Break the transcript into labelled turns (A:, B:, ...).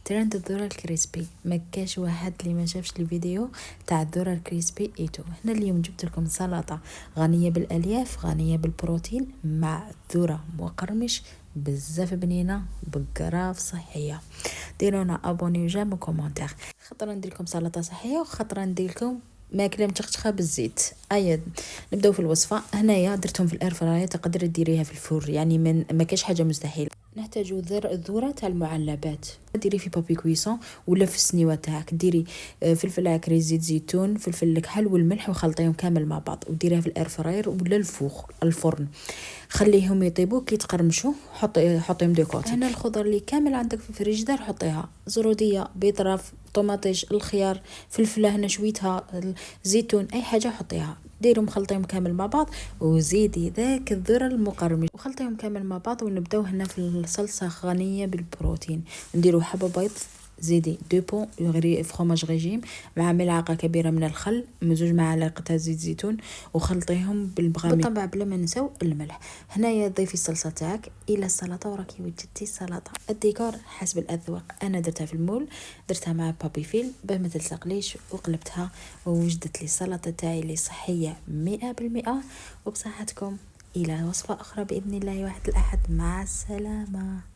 A: ترند الذرة الكريسبي. ما كاش واحد اللي ما شافش الفيديو تاع الذرة الكريسبي ايتو. هنا اليوم جبت لكم سلطة غنية بالالياف، غنية بالبروتين، مع ذرة وقرمش بزاف بنينه بقراف صحيه. ديرونا ابوني وجيم وكومونتير. خطره ندير لكم سلطه صحيه وخطره ندير لكم ماكله متشخشخه بالزيت. نبداو في الوصفه. هنايا درتهم في الاير فراير، تقدر ديريها في الفرن، يعني ما كاش حاجه مستحيل. نحتاجو الذره تاع المعلبات، ديري في بابي كويسون ولا في السنيوه تاعك. ديري فلفل عكري، زيت زيتون، فلفل الكحل والملح وخلطيهم كامل مع بعض وديريها في الاير فراير ولا الفرن. خليهم يطيبوا كي تقرمشوا، حطيهم دو كوتي. هنا الخضر اللي كامل عندك في الفريجدار حطيها: زروديه، بيطراف، طوماطيش، الخيار، فلفله هنا شويتها، زيتون، اي حاجه حطيها. ديرهم خلطيهم كامل مع بعض وزيدي ذاك الذره المقرمش وخلطيهم كامل مع بعض. ونبداو هنا في الصلصه غنيه بالبروتين. نديرو حبه بيض، زيدي 2 بون فروماج ريجيم مع ملعقه كبيره من الخل، مزوج معلقه زيت زيتون وخلطيهم بالبغامي. بالطبع بلا ما نساو الملح. هنايا ضيفي الصلصه تاعك الى السلطه وراكي وجدتي السلطه. الديكور حسب الاذواق. انا درتها في المول، درتها مع بابي فيل باه ما تلصقليش وقلبتها ووجدت لي السلطه تاعي اللي صحيه 100% وبصحتكم. الى وصفه اخرى باذن الله واحد الاحد. مع السلامه.